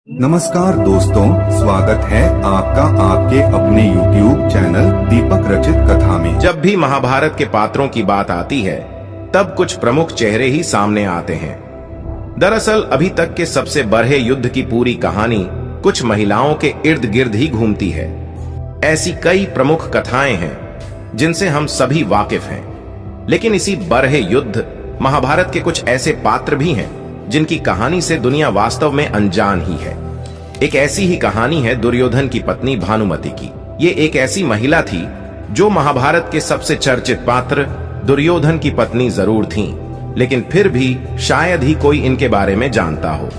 नमस्कार दोस्तों, स्वागत है आपका आपके अपने YouTube चैनल दीपक रचित कथा में। जब भी महाभारत के पात्रों की बात आती है तब कुछ प्रमुख चेहरे ही सामने आते हैं। दरअसल अभी तक के सबसे बड़े युद्ध की पूरी कहानी कुछ महिलाओं के इर्द गिर्द ही घूमती है। ऐसी कई प्रमुख कथाएं हैं जिनसे हम सभी वाकिफ हैं, लेकिन इसी बड़े युद्ध महाभारत के कुछ ऐसे पात्र भी हैं जिनकी कहानी से दुनिया वास्तव में अनजान ही है। एक ऐसी ही कहानी है दुर्योधन की पत्नी भानुमति की। ये एक ऐसी महिला थी जो महाभारत के सबसे चर्चित पात्र दुर्योधन की पत्नी जरूर थीं, लेकिन फिर भी शायद ही कोई इनके बारे में जानता हो।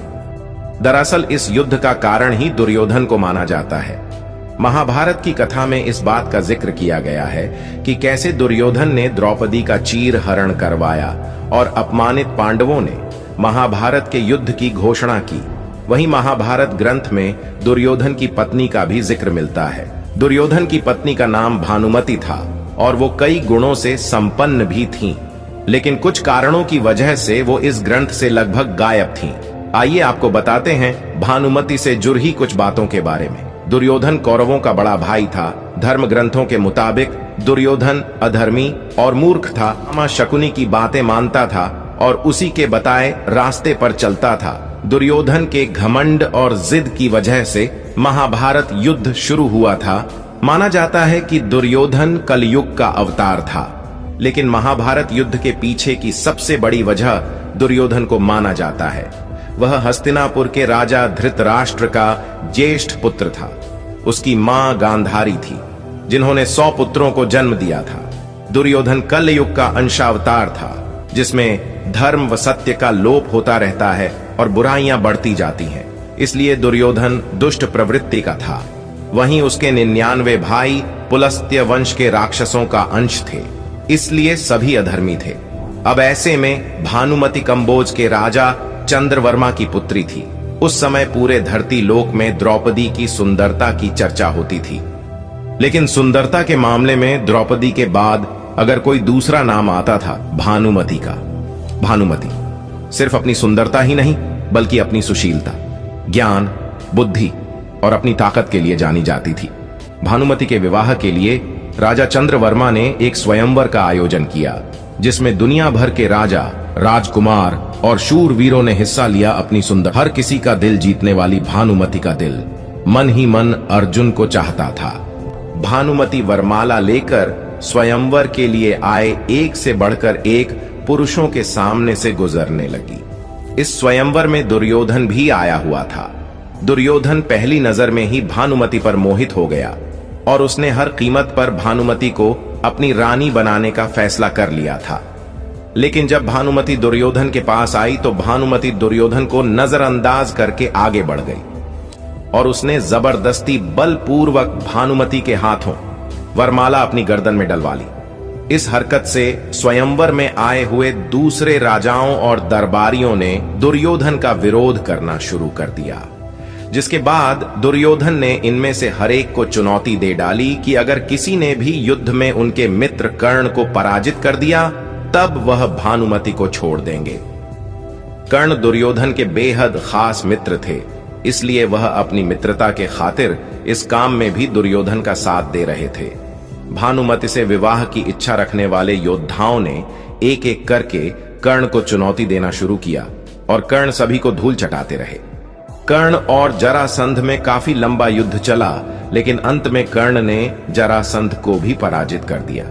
दरअसल इस युद्ध का कारण ही दुर्योधन को माना जाता है। महाभारत की कथा में इस बात का जिक्र किया गया है कि कैसे दुर्योधन ने द्रौपदी का चीर हरण करवाया और अपमानित पांडवों ने महाभारत के युद्ध की घोषणा की। वहीं महाभारत ग्रंथ में दुर्योधन की पत्नी का भी जिक्र मिलता है। दुर्योधन की पत्नी का नाम भानुमति था और वो कई गुणों से संपन्न भी थीं, लेकिन कुछ कारणों की वजह से वो इस ग्रंथ से लगभग गायब थीं। आइए आपको बताते हैं भानुमति से जुड़ी कुछ बातों के बारे में। दुर्योधन कौरवों का बड़ा भाई था। धर्म ग्रंथों के मुताबिक दुर्योधन अधर्मी और मूर्ख था। मामा शकुनी की बातें मानता था और उसी के बताए रास्ते पर चलता था। दुर्योधन के घमंड और जिद की वजह से महाभारत युद्ध शुरू हुआ था। माना जाता है कि दुर्योधन कलयुग का अवतार था, लेकिन महाभारत युद्ध के पीछे की सबसे बड़ी वजह दुर्योधन को माना जाता है। वह हस्तिनापुर के राजा धृतराष्ट्र का ज्येष्ठ पुत्र था। उसकी मां गांधारी थी, जिन्होंने 100 पुत्रों को जन्म दिया था। दुर्योधन कलयुग का अंशावतार था, जिसमें धर्म व सत्य का लोप होता रहता है और बुराइयां बढ़ती जाती हैं। इसलिए दुर्योधन दुष्ट प्रवृत्ति का था। वहीं उसके 99 भाई पुलस्त्य वंश के राक्षसों का अंश थे, इसलिए सभी अधर्मी थे। अब ऐसे में भानुमति कंबोज के राजा चंद्रवर्मा की पुत्री थी। उस समय पूरे धरती लोक में द्रौपदी की सुंदरता की चर्चा होती थी, लेकिन सुंदरता के मामले में द्रौपदी के बाद अगर कोई दूसरा नाम आता था भानुमति का। भानुमति सिर्फ अपनी सुंदरता ही नहीं, बल्कि अपनी सुशीलता, ज्ञान, बुद्धि और अपनी ताकत के लिए जानी जाती थी। भानुमति के विवाह के लिए राजा चंद्रवर्मा ने एक स्वयंवर का आयोजन किया, जिसमें दुनिया भर के राजा, राजकुमार और शूरवीरों ने हिस्सा लिया। अपनी सुंदर, हर किसी का दिल जीतने वाली भानुमति का दिल मन ही मन अर्जुन को चाहता था। भानुमति वरमाला लेकर स्वयंवर के लिए आए एक से बढ़कर एक पुरुषों के सामने से गुजरने लगी। इस स्वयंवर में दुर्योधन भी आया हुआ था। दुर्योधन पहली नजर में ही भानुमति पर मोहित हो गया और उसने हर कीमत पर भानुमति को अपनी रानी बनाने का फैसला कर लिया था। लेकिन जब भानुमति दुर्योधन के पास आई तो भानुमति दुर्योधन को नजरअंदाज करके आगे बढ़ गई और उसने जबरदस्ती बलपूर्वक भानुमति के हाथों वरमाला अपनी गर्दन में डलवा ली। इस हरकत से स्वयंवर में आए हुए दूसरे राजाओं और दरबारियों ने दुर्योधन का विरोध करना शुरू कर दिया, जिसके बाद दुर्योधन ने इनमें से हरेक को चुनौती दे डाली कि अगर किसी ने भी युद्ध में उनके मित्र कर्ण को पराजित कर दिया तब वह भानुमति को छोड़ देंगे। कर्ण दुर्योधन के बेहद खास मित्र थे, इसलिए वह अपनी मित्रता के खातिर इस काम में भी दुर्योधन का साथ दे रहे थे। भानुमति से विवाह की इच्छा रखने वाले योद्धाओं ने एक एक करके कर्ण को चुनौती देना शुरू किया और कर्ण सभी को धूल चटाते रहे। कर्ण और जरासंध में काफी लंबा युद्ध चला, लेकिन अंत में कर्ण ने जरासंध को भी पराजित कर दिया।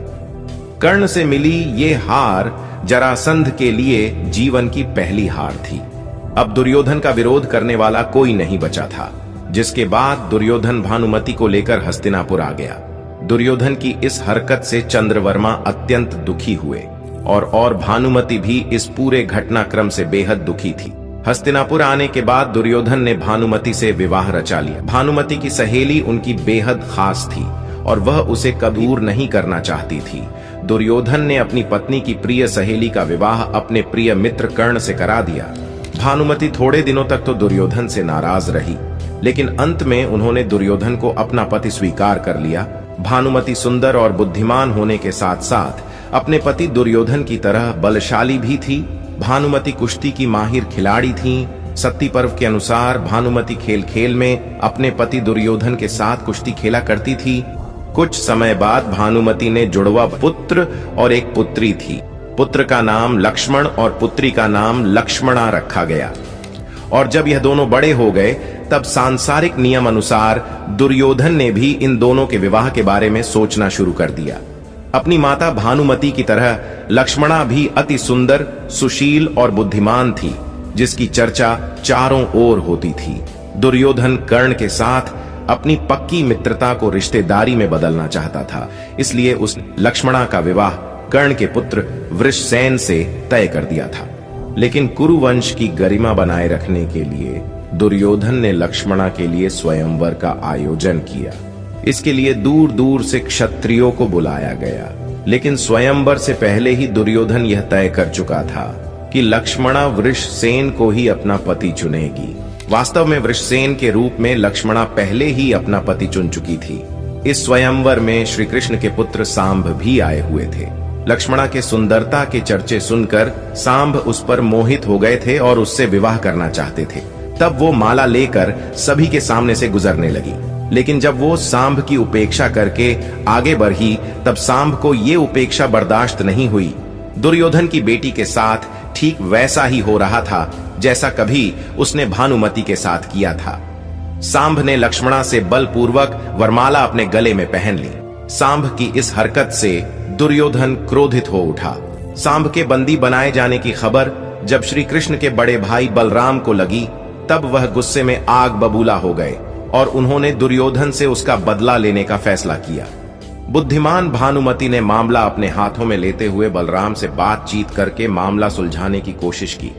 कर्ण से मिली ये हार जरासंध के लिए जीवन की पहली हार थी। अब दुर्योधन का विरोध करने वाला कोई नहीं बचा था, जिसके बाद दुर्योधन भानुमति को लेकर हस्तिनापुर आ गया। दुर्योधन की इस हरकत से चंद्रवर्मा अत्यंत दुखी हुए और भानुमति भी इस पूरे घटनाक्रम से बेहद दुखी थी। हस्तिनापुर आने के बाद दुर्योधन ने भानुमति से विवाह रचा लिया। भानुमति की सहेली उनकी बेहद खास थी और वह उसे कभी दूर नहीं करना चाहती थी। दुर्योधन ने अपनी पत्नी की प्रिय सहेली का विवाह अपने प्रिय मित्र कर्ण से करा दिया। भानुमति थोड़े दिनों तक तो दुर्योधन से नाराज रही, लेकिन अंत में उन्होंने दुर्योधन को अपना पति स्वीकार कर लिया। भानुमति सुंदर और बुद्धिमान होने के साथ साथ अपने पति दुर्योधन की तरह बलशाली भी थी। भानुमति कुश्ती की माहिर खिलाड़ी थीं, सती पर्व के अनुसार भानुमति खेल खेल में अपने पति दुर्योधन के साथ कुश्ती खेला करती थी। कुछ समय बाद भानुमति ने जुड़वा पुत्र और एक पुत्री थी। पुत्र का नाम लक्ष्मण और पुत्री का नाम लक्ष्मणा रखा गया। और जब यह दोनों बड़े हो गए तब सांसारिक नियम अनुसार दुर्योधन ने भी इन दोनों के विवाह के बारे में सोचना शुरू कर दिया। अपनी माता भानुमति की तरह लक्ष्मणा भी अति सुंदर, सुशील और बुद्धिमान थी, जिसकी चर्चा चारों ओर होती थी। दुर्योधन कर्ण के साथ अपनी पक्की मित्रता को रिश्तेदारी में बदलना चाहता था, इसलिए उसने लक्ष्मणा का विवाह कर्ण के पुत्र वृषसेन से तय कर दिया था। लेकिन कुरुवंश की गरिमा बनाए रखने के लिए दुर्योधन ने लक्ष्मणा के लिए स्वयंवर का आयोजन किया। इसके लिए दूर दूर से क्षत्रियों को बुलाया गया, लेकिन स्वयंवर से पहले ही दुर्योधन यह तय कर चुका था कि लक्ष्मणा वृषसेन को ही अपना पति चुनेगी। वास्तव में वृषसेन के रूप में लक्ष्मणा पहले ही अपना पति चुन चुकी थी। इस स्वयंवर में श्री कृष्ण के पुत्र सांब भी आए हुए थे। लक्ष्मणा के सुंदरता के चर्चे सुनकर सांब उस पर मोहित हो गए थे और उससे विवाह करना चाहते थे। तब वो माला लेकर सभी के सामने से गुजरने लगी। लेकिन जब वो सांब की उपेक्षा करके आगे बढ़ी तब सांब को ये उपेक्षा बर्दाश्त नहीं हुई। दुर्योधन की बेटी के साथ ठीक वैसा ही हो रहा था जैसा कभी उसने भानुमति के साथ किया था। सांब ने लक्ष्मणा से बलपूर्वक वरमाला अपने गले में पहन ली। सांब की इस हरकत से दुर्योधन क्रोधित हो उठा। सांब के बंदी बनाए जाने की खबर जब श्री कृष्ण के बड़े भाई बलराम को लगी तब वह गुस्से में आग बबूला हो गए और उन्होंने दुर्योधन से उसका बदला लेने का फैसला किया। बुद्धिमान भानुमति ने मामला अपने हाथों में लेते हुए बलराम से बातचीत करके मामला सुलझाने की कोशिश की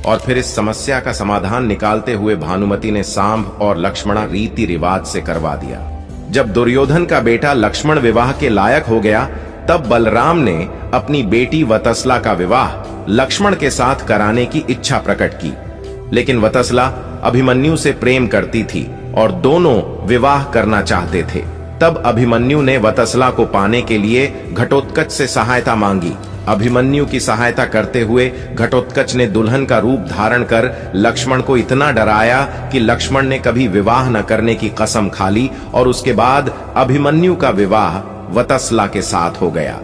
और फिर इस समस्या का समाधान निकालते हुए भानुमति ने सांब और लक्ष्मणा रीति रिवाज से करवा दिया। जब दुर्योधन का बेटा लक्ष्मण विवाह के लायक हो गया तब बलराम ने अपनी बेटी वतसला का विवाह लक्ष्मण के साथ कराने की इच्छा प्रकट की। लेकिन वतसला अभिमन्यु से प्रेम करती थी और दोनों विवाह करना चाहते थे। तब अभिमन्यु ने वतसला को पाने के लिए घटोत्कच से सहायता मांगी। अभिमन्यु की सहायता करते हुए घटोत्कच ने दुल्हन का रूप धारण कर लक्ष्मण को इतना डराया कि लक्ष्मण ने कभी विवाह न करने की कसम खा ली और उसके बाद अभिमन्यु का विवाह वतसला के साथ हो गया।